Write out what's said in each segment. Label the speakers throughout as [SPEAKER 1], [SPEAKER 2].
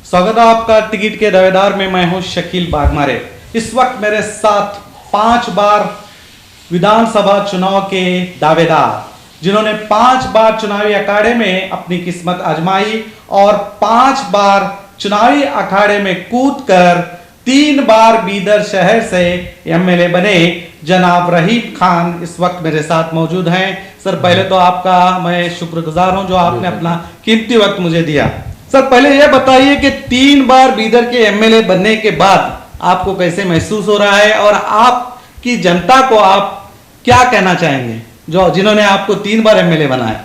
[SPEAKER 1] स्वागत है आपका टिकट के दावेदार में। मैं हूं शकील बागमारे। इस वक्त मेरे साथ 5 बार विधानसभा चुनाव के दावेदार, जिन्होंने 5 बार चुनावी अखाड़े में अपनी किस्मत आजमाई और 5 बार चुनावी अखाड़े में कूदकर 3 बार बीदर शहर से एमएलए बने, जनाब रहीम खान इस वक्त मेरे साथ मौजूद हैं। सर, पहले तो आपका मैं शुक्रगुजार हूं जो आपने अपना कीमती वक्त मुझे दिया। सर, पहले यह बताइए कि 3 बार बीदर के एमएलए बनने के बाद आपको कैसे महसूस हो रहा है और आपकी जनता को आप क्या कहना चाहेंगे जो जिन्होंने आपको 3 बार एमएलए बनाया?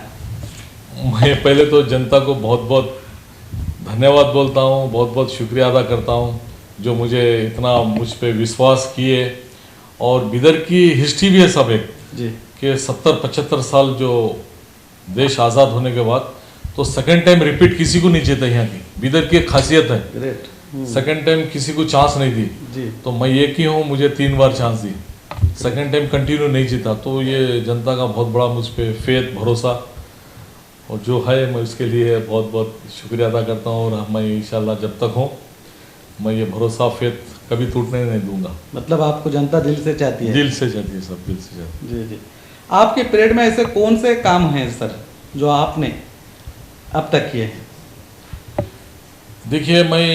[SPEAKER 2] मैं पहले तो जनता को बहुत बहुत धन्यवाद बोलता हूँ, बहुत बहुत शुक्रिया अदा करता हूँ जो मुझे इतना मुझ पे विश्वास किए। और बिदर की हिस्ट्री भी है सब एक
[SPEAKER 1] जी
[SPEAKER 2] कि 70-75 साल जो देश आज़ाद होने के बाद तो सेकंड टाइम रिपीट किसी को नहीं जीता। यहाँ की बिदर की एक खासियत है,
[SPEAKER 1] ग्रेट।
[SPEAKER 2] सेकंड टाइम किसी को चांस नहीं दी
[SPEAKER 1] जी
[SPEAKER 2] तो मैं एक ही हूँ, मुझे 3 बार चांस दी, सेकंड टाइम कंटिन्यू नहीं जीता। तो ये जनता का बहुत बड़ा मुझ पर फेथ भरोसा और जो है मैं उसके लिए बहुत बहुत शुक्रिया अदा करता हूँ। और मैं इंशाल्लाह जब तक हूँ मैं ये भरोसा फेथ कभी टूटने नहीं दूंगा।
[SPEAKER 1] मतलब आपको जनता दिल से चाहती है?
[SPEAKER 2] दिल से चाहती है, सब दिल से चाहती
[SPEAKER 1] जी जी। आपके पीरियड में ऐसे कौन से काम हैं सर जो आपने अब तक किए हैं?
[SPEAKER 2] देखिए, मैं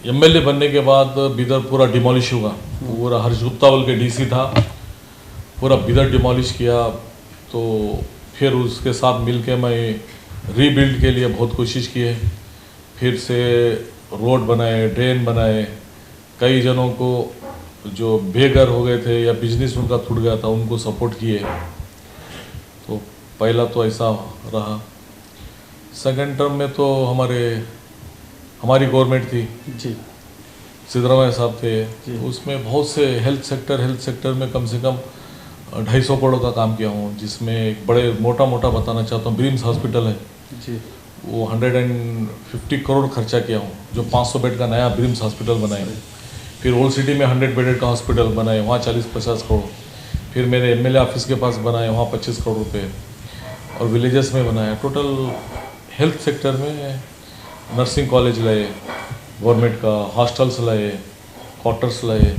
[SPEAKER 2] एमएलए बनने के बाद बिदर पूरा डिमोलिश हुआ। पूरा हर्ष गुप्ता बोल के डीसी था, पूरा बिदर डिमोलिश किया। तो फिर उसके साथ मिलके मैं रीबिल्ड के लिए बहुत कोशिश की है। फिर से रोड बनाए, ड्रेन बनाए, कई जनों को जो बेघर हो गए थे या बिजनेस उनका टूट गया था उनको सपोर्ट किए। तो पहला तो ऐसा रहा। सेकंड टर्म में तो हमारी गवर्नमेंट थी,
[SPEAKER 1] जी
[SPEAKER 2] सिद्धरामैया साहब थे,
[SPEAKER 1] जी।
[SPEAKER 2] तो उसमें बहुत से हेल्थ सेक्टर में कम से कम 250 करोड़ का काम किया हूँ, जिसमें एक बड़े मोटा बताना चाहता हूँ। ब्रिम्स हॉस्पिटल है
[SPEAKER 1] जी
[SPEAKER 2] वो 150 करोड़ खर्चा किया हूँ, जो 500 बेड का नया ब्रिम्स हॉस्पिटल बनाए। फिर ओल्ड सिटी में 100 बेडेड का हॉस्पिटल बनाए, वहाँ 40-50 करोड़। फिर मेरे एमएलए ऑफिस के पास बनाए, वहाँ 25 करोड़ रुपये। और विलेजेस में बनाया। टोटल हेल्थ सेक्टर में नर्सिंग कॉलेज लाए, गवर्नमेंट का हॉस्टल्स लाए, क्वार्टर्स लाए।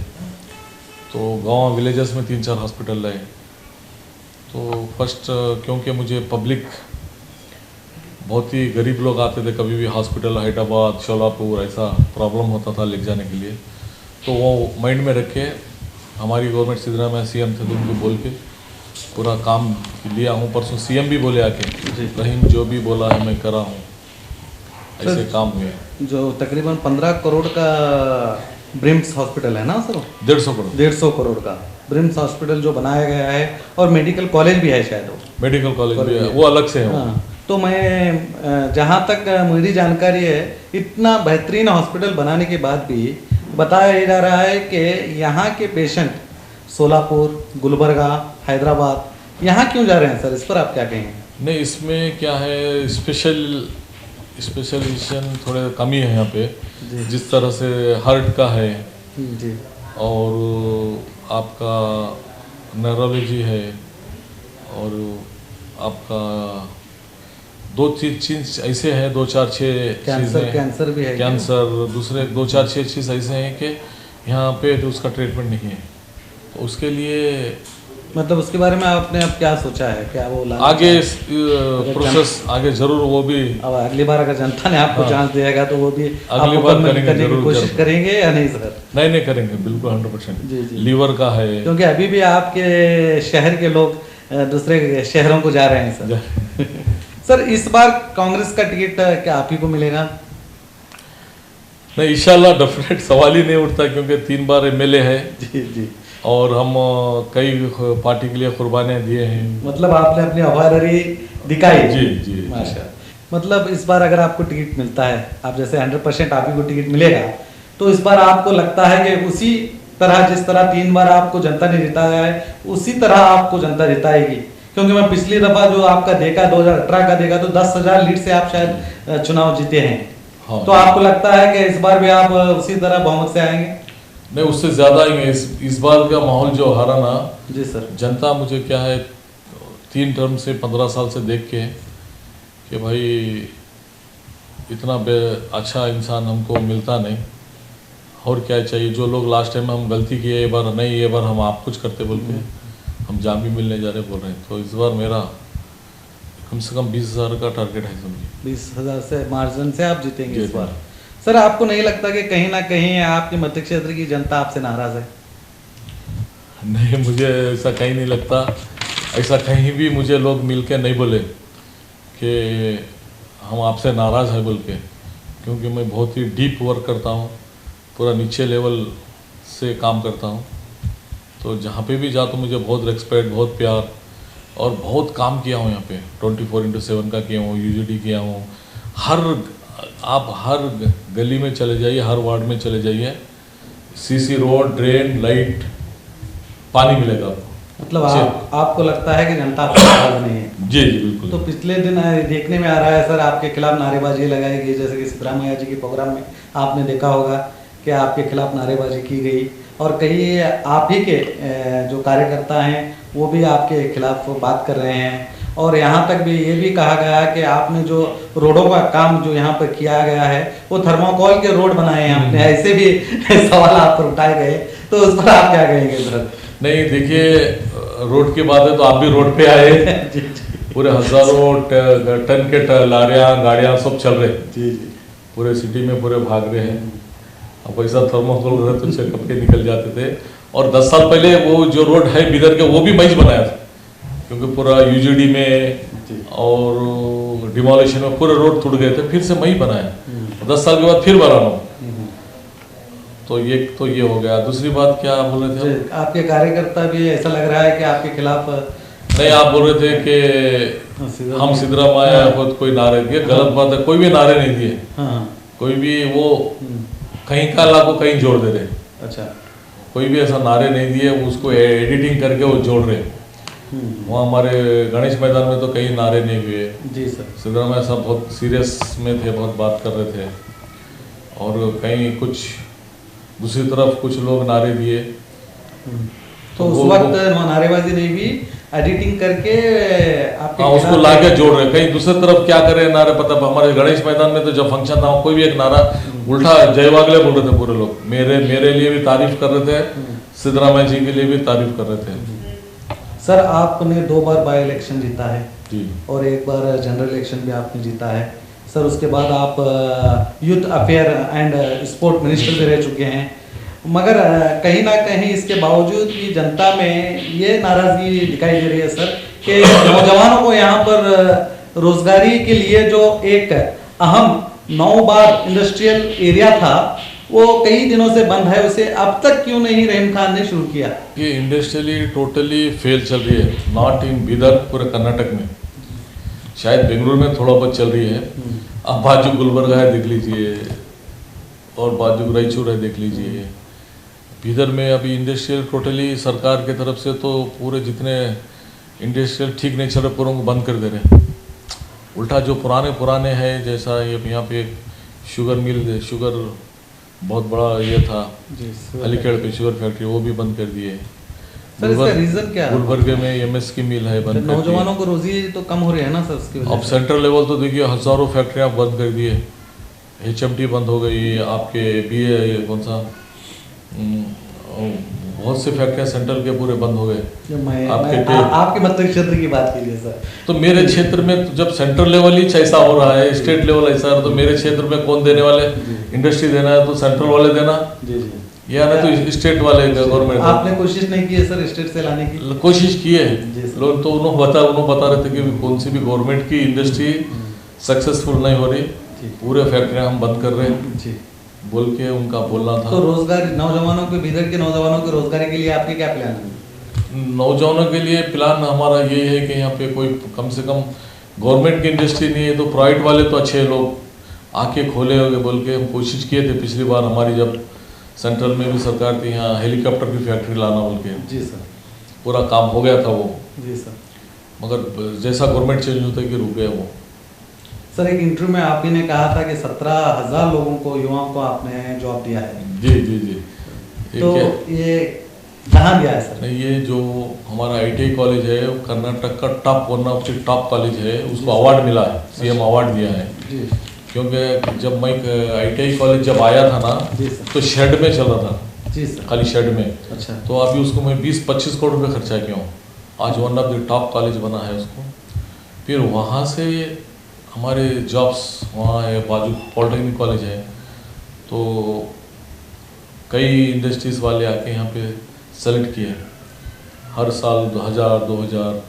[SPEAKER 2] तो गांव विलेजेस में 3-4 हॉस्पिटल लाए। तो फर्स्ट क्योंकि मुझे पब्लिक बहुत ही गरीब लोग आते थे, कभी भी हॉस्पिटल हैदराबाद, शोलापुर ऐसा प्रॉब्लम होता था ले जाने के लिए, तो वो माइंड में रख के हमारी गवर्नमेंट सिद्धरामैया सीएम थे तो उनको बोल के पूरा काम लिया हूँ। परसों सीएम भी बोले आके, रहीम जो भी बोला है मैं करा हूँ, ऐसे काम हुए।
[SPEAKER 1] जो तकरीबन 15 करोड़ का ब्रिम्स हॉस्पिटल है ना सर?
[SPEAKER 2] 150
[SPEAKER 1] करोड़ का ब्रिम्स हॉस्पिटल जो बनाया गया है, और मेडिकल कॉलेज भी है शायद वो।
[SPEAKER 2] मेडिकल कॉलेज भी है, वो अलग से है।
[SPEAKER 1] हाँ, तो मैं जहाँ तक मेरी जानकारी है, इतना बेहतरीन हॉस्पिटल बनाने के बाद भी बताया जा रहा है कि यहाँ के पेशेंट सोलापुर, गुलबर्गा, हैदराबाद यहाँ क्यों जा रहे हैं सर? इस पर आप क्या कहेंगे?
[SPEAKER 2] नहीं, इसमें क्या है, स्पेशलाइजेशन थोड़े कमी है यहाँ पे। जिस तरह से हार्ट का है
[SPEAKER 1] जी,
[SPEAKER 2] और आपका न्यूरोलॉजी है, और आपका 2-3 चीज ऐसे हैं, 2-4-6
[SPEAKER 1] कैंसर भी है।
[SPEAKER 2] कैंसर दूसरे 2-4-6 चीज़ ऐसे हैं कि यहाँ पे तो उसका ट्रीटमेंट नहीं है। तो उसके लिए
[SPEAKER 1] मतलब उसके बारे में आपने अब क्या सोचा है? क्या वो
[SPEAKER 2] आगे प्रोसेस आगे जरूर वो भी,
[SPEAKER 1] अब अगली बार अगर जनता ने आपको चांस दिएगा तो वो भी
[SPEAKER 2] अगली बार
[SPEAKER 1] करने की कोशिश करेंगे या नहीं सर?
[SPEAKER 2] नहीं करेंगे, बिल्कुल 100%।
[SPEAKER 1] जी जी।
[SPEAKER 2] लीवर का है,
[SPEAKER 1] क्योंकि अभी भी आपके शहर के लोग दूसरे शहरों को जा रहे हैं सर। सर, इस बार कांग्रेस का टिकट क्या आप ही को मिलेगा?
[SPEAKER 2] नहीं, इंशाल्लाह डेफिनेट सवाल ही नहीं उठता, क्योंकि 3 बार एमएलए है
[SPEAKER 1] जी जी।
[SPEAKER 2] और हम कई पार्टी के लिए कुर्बानियाँ दिए हैं।
[SPEAKER 1] मतलब आपने अपनी वफादारी दिखाई।
[SPEAKER 2] जी जी।
[SPEAKER 1] माशा। मतलब इस बार अगर आपको टिकट मिलता है, आप जैसे 100% आप ही को टिकट मिलेगा, तो इस बार आपको लगता है कि उसी तरह जिस तरह 3 बार आपको जनता ने जिताया है, उसी तरह आपको जनता जिताएगी? क्योंकि मैं पिछली दफा जो आपका देखा 2018 का देखा तो 10,000 लीड से आप शायद चुनाव जीते हैं। हाँ। तो आपको लगता है कि इस बार भी आप उसी तरह बहुमत से आएंगे?
[SPEAKER 2] नहीं, उससे ज़्यादा आएंगे। इस बार का माहौल जो हरा ना
[SPEAKER 1] जी सर,
[SPEAKER 2] जनता मुझे क्या है 3 टर्म से 15 साल से देख के कि भाई इतना अच्छा इंसान हमको मिलता नहीं। और क्या चाहिए, जो लोग लास्ट टाइम हम गलती किए, ये बार नहीं, ये बार हम आप कुछ करते बोल के हम जाम भी मिलने जा रहे बोल रहे हैं। तो इस बार मेरा कम से कम 20,000 का टारगेट है समझिए।
[SPEAKER 1] 20,000 से मार्जिन से आप जीतेंगे इस
[SPEAKER 2] जी।
[SPEAKER 1] बार। सर आपको नहीं लगता कि कहीं ना कहीं आपके मध्य क्षेत्र की जनता आपसे नाराज है?
[SPEAKER 2] नहीं, मुझे ऐसा कहीं नहीं लगता। ऐसा कहीं भी मुझे लोग मिल के नहीं बोले कि हम आपसे नाराज़ हैं बोल के, क्योंकि मैं बहुत ही डीप वर्क करता हूँ, पूरा नीचे लेवल से काम करता हूँ। तो जहाँ पे भी जाता हूँ मुझे बहुत रिस्पेक्ट, बहुत प्यार, और बहुत काम किया हूँ यहाँ पे। 24/7 का किया हूँ, यूजीडी किया हूँ। आप हर गली में चले जाइए, हर वार्ड में चले जाइए, सीसी रोड, ड्रेन, लाइट, पानी मिलेगा आपको।
[SPEAKER 1] मतलब आपको लगता है कि जनता आपको नाराज नहीं है?
[SPEAKER 2] जी जी बिल्कुल।
[SPEAKER 1] तो पिछले दिन देखने में आ रहा है सर, आपके खिलाफ नारेबाजी लगाई गई, जैसे कि सिद्धरामैया जी के प्रोग्राम में आपने देखा होगा कि आपके खिलाफ नारेबाजी की गई, और कई आप ही के जो कार्यकर्ता हैं वो भी आपके खिलाफ बात कर रहे हैं। और यहाँ तक भी ये भी कहा गया कि आपने जो रोडों का काम जो यहाँ पर किया गया है वो थर्माकोल के रोड बनाए हैं आपने, ऐसे भी सवाल आप पर उठाए गए। तो उस पर आप क्या कहेंगे सर?
[SPEAKER 2] नहीं देखिए, रोड की बात है तो आप भी रोड पे आए। पूरे हजारों टन के लारियाँ, गाड़ियाँ सब चल रहे हैं
[SPEAKER 1] जी जी,
[SPEAKER 2] पूरे सिटी में, पूरे भाग रहे हैं। अब ऐसा थर्माकोल रहे तो चेकअप के निकल जाते थे। और 10 साल पहले वो जो रोड है बिदर के, वो भी मैं ही बनाया था, क्योंकि पूरा यूजीडी में और डिमोलिशन में पूरे रोड टूट गए थे, फिर से मैं ही बनाया। 10 साल के बाद फिर बना रहा हूँ। तो ये हो गया। दूसरी बात क्या बोल रहे थे?
[SPEAKER 1] आपके कार्यकर्ता भी ऐसा लग रहा है कि आपके खिलाफ
[SPEAKER 2] नहीं, आप बोल रहे थे कि हम सिद्धरामैया को कोई नारे दिए, गलत बात है। कोई भी नारे नहीं दिए। कोई भी वो कहीं का ला को कहीं जोड़ दे रहे।
[SPEAKER 1] अच्छा,
[SPEAKER 2] कोई भी ऐसा नारे नहीं दिए, उसको एडिटिंग करके वो जोड़ रहे। वहाँ हमारे गणेश मैदान में तो कहीं नारे नहीं हुए। जी सर। सिद्धरामैया साहब बहुत सीरियस में थे, बहुत बात कर रहे थे, और कहीं कुछ दूसरी तरफ कुछ लोग नारे दिए।
[SPEAKER 1] तो उस वक्त नारेबाजी नहीं भी, एडिटिंग करके आपके
[SPEAKER 2] उसको ला के जोड़ रहे। कहीं दूसरी तरफ क्या करे नारे, पता। हमारे गणेश मैदान में तो जब फंक्शन था कोई भी एक नारा उल्टा जय वागले बोल रहे थे पूरे लोग। मेरे लिए भी तारीफ कर रहे थे, सिद्धरामैया जी के लिए भी तारीफ कर रहे थे।
[SPEAKER 1] सर आपने 2 बार बाई इलेक्शन जीता है
[SPEAKER 2] जी,
[SPEAKER 1] और 1 बार जनरल इलेक्शन भी आपने जीता है सर। उसके बाद आप youth affair and sport minister भी रह चुके हैं, मगर कहीं ना कहीं इसके बावजूद भी जनता में ये नाराजगी दिखाई दे रही है सर कि नौजवानों को यहाँ पर रोजगारी के लिए जो एक अहम 9 बार इंडस्ट्रियल एरिया था वो कई दिनों से बंद है, उसे अब तक क्यों नहीं रहीम खान ने शुरू किया?
[SPEAKER 2] ये इंडस्ट्रियली टोटली फेल चल रही है। नॉट इन बीदर, पूरे कर्नाटक में। शायद बेंगलुरु में थोड़ा बहुत चल रही है। अब बाजू गुलबर्गा है देख लीजिए, और बाजू रायचूर है देख लीजिए। बीदर में अभी इंडस्ट्रियल टोटली सरकार के तरफ से तो पूरे जितने इंडस्ट्रियल ठीक नहीं चल रहे पूरों को बंद कर दे रहे। उल्टा जो पुराने हैं, जैसा ये यहाँ पे एक शुगर मिल, शुगर बहुत बड़ा ये था अलीखेड़ पे शुगर फैक्ट्री, वो भी बंद कर दिए।
[SPEAKER 1] सर इसका रीजन क्या है?
[SPEAKER 2] गुलबर्गे में एमएस की मिल है, बंद कर दी।
[SPEAKER 1] नौजवानों को रोजी तो कम हो रही है ना सर उसकी वजह
[SPEAKER 2] अब सेंट्रल लेवल तो देखिए हजारों फैक्ट्रियाँ बंद कर दिए। HMT बंद हो गई, आपके BA कौन सा बहुत से फैक्ट्रियाँ सेंट्रल के पूरे बंद हो गए।
[SPEAKER 1] आपके मतलब क्षेत्र की बात कीजिए सर।
[SPEAKER 2] तो मेरे क्षेत्र में तो जब सेंट्रल लेवल ही ऐसा हो रहा है, स्टेट लेवल ऐसा है, तो मेरे क्षेत्र में कौन देने वाले? इंडस्ट्री देना है तो सेंट्रल वाले देना, या ना तो स्टेट वाले गवर्नमेंट।
[SPEAKER 1] आपने कोशिश नहीं की है सर स्टेट से लाने की?
[SPEAKER 2] कोशिश की है लोग, तो उन्होंने बता रहे थे कि कौन सी भी गवर्नमेंट की इंडस्ट्री सक्सेसफुल नहीं हो रही, पूरे फैक्ट्रियाँ हम बंद कर रहे हैं बोल के उनका बोलना था।
[SPEAKER 1] तो रोजगार नौजवानों के, बीदर के नौजवानों के रोजगारी के लिए आपके क्या प्लान है?
[SPEAKER 2] नौजवानों के लिए प्लान हमारा ये है कि यहाँ पे कोई कम से कम गवर्नमेंट की इंडस्ट्री नहीं है, तो प्राइवेट वाले तो अच्छे लोग आके खोले होंगे बोल के हम कोशिश किए थे पिछली बार। हमारी जब सेंट्रल में भी सरकार थी, यहाँ हेलीकॉप्टर की फैक्ट्री लाना बोल के।
[SPEAKER 1] जी सर।
[SPEAKER 2] पूरा काम हो गया था वो।
[SPEAKER 1] जी सर।
[SPEAKER 2] मगर जैसा गवर्नमेंट चेंज होता है कि रुक गया वो।
[SPEAKER 1] सर एक इंटरव्यू में आप ही ने कहा था कि 17,000 लोगों को, युवाओं को आपने जॉब दिया है।
[SPEAKER 2] जी जी जी।
[SPEAKER 1] तो ये कहाँ दिया है सर?
[SPEAKER 2] नहीं, ये जो हमारा ITI कॉलेज है वो कर्नाटक का top 1 of the top college है, उसको अवार्ड मिला है, CM अवार्ड दिया है। क्योंकि जब मैं ITI कॉलेज जब आया था ना
[SPEAKER 1] जी सर।
[SPEAKER 2] तो शेड में चल रहा था,
[SPEAKER 1] जी सर।
[SPEAKER 2] खाली शेड में।
[SPEAKER 1] अच्छा।
[SPEAKER 2] तो अभी उसको मैं 20-25 करोड़ रुपये खर्चा किया हूँ। आज one of the top college बना है उसको। फिर वहाँ से हमारे जॉब्स वहाँ है, बाजू पॉलिटेक्निक कॉलेज है, तो कई इंडस्ट्रीज़ वाले आके यहाँ पे सेलेक्ट किए। हर साल 1000-2000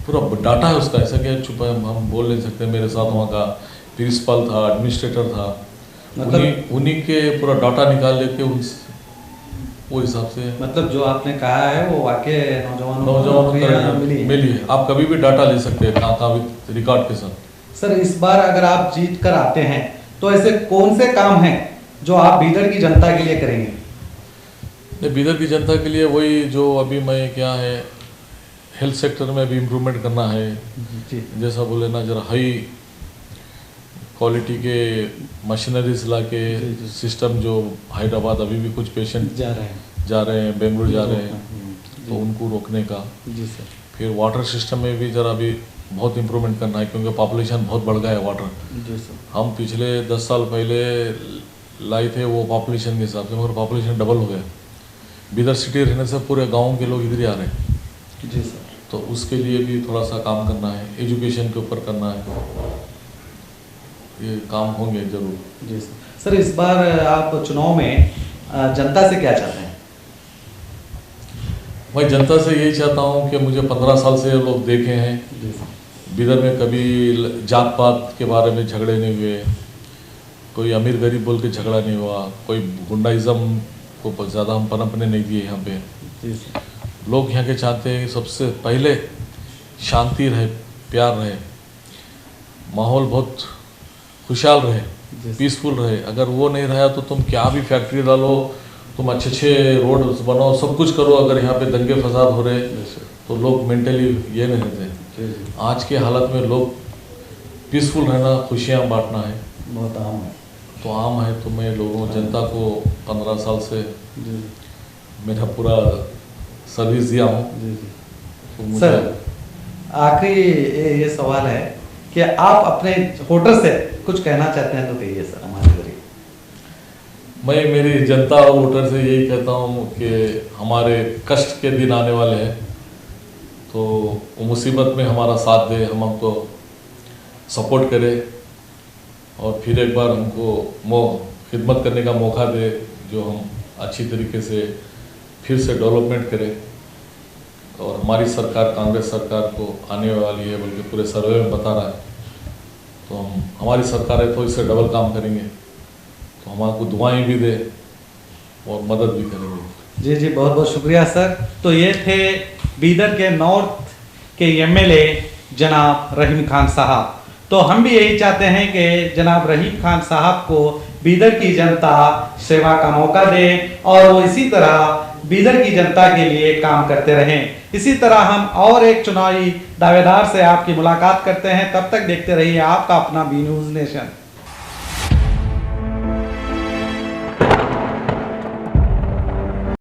[SPEAKER 2] पूरा डाटा है उसका, ऐसा क्या छुपा है हम बोल नहीं सकते। मेरे साथ वहाँ का प्रिंसिपल था, एडमिनिस्ट्रेटर था,
[SPEAKER 1] मतलब
[SPEAKER 2] उन्हीं के पूरा डाटा निकाल लेके उन वो हिसाब से।
[SPEAKER 1] मतलब जो आपने कहा है वो वाकई नौजवानों को
[SPEAKER 2] नौजवानों
[SPEAKER 1] नौकरियां मिली
[SPEAKER 2] को
[SPEAKER 1] हैं।
[SPEAKER 2] मिली है। आप कभी भी डाटा ले सकते हैं कहाँ विद रिकॉर्ड के साथ।
[SPEAKER 1] सर इस बार अगर आप जीत कर आते हैं तो ऐसे कौन से काम हैं जो आप बीदर की जनता के लिए करेंगे?
[SPEAKER 2] बीदर की जनता के लिए वही जो अभी मैं क्या है, हेल्थ सेक्टर में भी इम्प्रूवमेंट करना है।
[SPEAKER 1] जी।
[SPEAKER 2] जैसा बोले ना, जरा हाई क्वालिटी के मशीनरीज ला के
[SPEAKER 1] जी, जी।
[SPEAKER 2] सिस्टम, जो हैदराबाद अभी भी कुछ पेशेंट
[SPEAKER 1] जा रहे हैं,
[SPEAKER 2] बेंगलुरु जा रहे हैं,
[SPEAKER 1] जी।
[SPEAKER 2] तो उनको रोकने का।
[SPEAKER 1] जी सर।
[SPEAKER 2] फिर वाटर सिस्टम में भी जरा अभी बहुत इम्प्रूवमेंट करना है, क्योंकि पॉपुलेशन बहुत बढ़ गया है वाटर।
[SPEAKER 1] जी सर।
[SPEAKER 2] हम पिछले 10 साल पहले लाए थे वो पॉपुलेशन के हिसाब से, मगर पॉपुलेशन डबल हो गया। बीदर सिटी रहने से पूरे गांव के लोग इधर ही आ रहे हैं।
[SPEAKER 1] जी सर।
[SPEAKER 2] तो उसके लिए भी थोड़ा सा काम करना है, एजुकेशन के ऊपर करना है, ये काम होंगे जरूर।
[SPEAKER 1] जी सर। सर इस बार आप चुनाव में जनता से क्या चाहते हैं?
[SPEAKER 2] मैं जनता से यही चाहता हूँ कि मुझे 15 साल से लोग देखे हैं,
[SPEAKER 1] जी सर।
[SPEAKER 2] बीदर में कभी जात पात के बारे में झगड़े नहीं हुए, कोई अमीर गरीब बोल के झगड़ा नहीं हुआ, कोई गुंडाइज़म को ज़्यादा हम पनपने नहीं दिए यहाँ पे।
[SPEAKER 1] जी सर।
[SPEAKER 2] लोग यहाँ के चाहते हैं कि सबसे पहले शांति रहे, प्यार रहे, माहौल बहुत खुशहाल रहे,
[SPEAKER 1] जी।
[SPEAKER 2] पीसफुल रहे। अगर वो नहीं रहा तो तुम क्या भी फैक्ट्री डालो, तुम अच्छे रोड बनाओ, सब कुछ करो, अगर यहाँ पे दंगे फसाद हो रहे तो लोग मेंटली ये नहीं रहते।
[SPEAKER 1] जी।
[SPEAKER 2] आज के हालत में लोग पीसफुल रहना, खुशियाँ बांटना है,
[SPEAKER 1] बहुत आम है।
[SPEAKER 2] तो आम है। तो मैं लोगों जनता को 15 साल से
[SPEAKER 1] जी।
[SPEAKER 2] मेरा पूरा सर्विस दिया हूँ।
[SPEAKER 1] जी जी।
[SPEAKER 2] तो मुझे
[SPEAKER 1] सर आखिरी ये सवाल है कि आप अपने वोटर से कुछ कहना चाहते हैं तो कहिए सर हमारे जरिए।
[SPEAKER 2] मैं मेरी जनता और वोटर से यही कहता हूँ कि हमारे कष्ट के दिन आने वाले हैं, तो वो मुसीबत में हमारा साथ दे, हम हमको सपोर्ट करे, और फिर एक बार हमको खिदमत करने का मौका दे, जो हम अच्छी तरीके से फिर से डेवलपमेंट करें। और हमारी सरकार, कांग्रेस सरकार को आने वाली है, बल्कि पूरे सर्वे में बता रहा है, तो हमारी सरकार है तो इससे डबल काम करेंगे, तो हमारे दुआएं भी दे और मदद भी करेंगे।
[SPEAKER 1] जी जी, बहुत बहुत शुक्रिया सर। तो ये थे बीदर के नॉर्थ के MLA जनाब रहीम खान साहब। तो हम भी यही चाहते हैं कि जनाब रहीम खान साहब को बीदर की जनता सेवा का मौका दे और वो इसी तरह बीदर की जनता के लिए काम करते रहें। इसी तरह हम और एक चुनावी दावेदार से आपकी मुलाकात करते हैं। तब तक देखते रहिए आपका अपना बी न्यूज़ नेशन।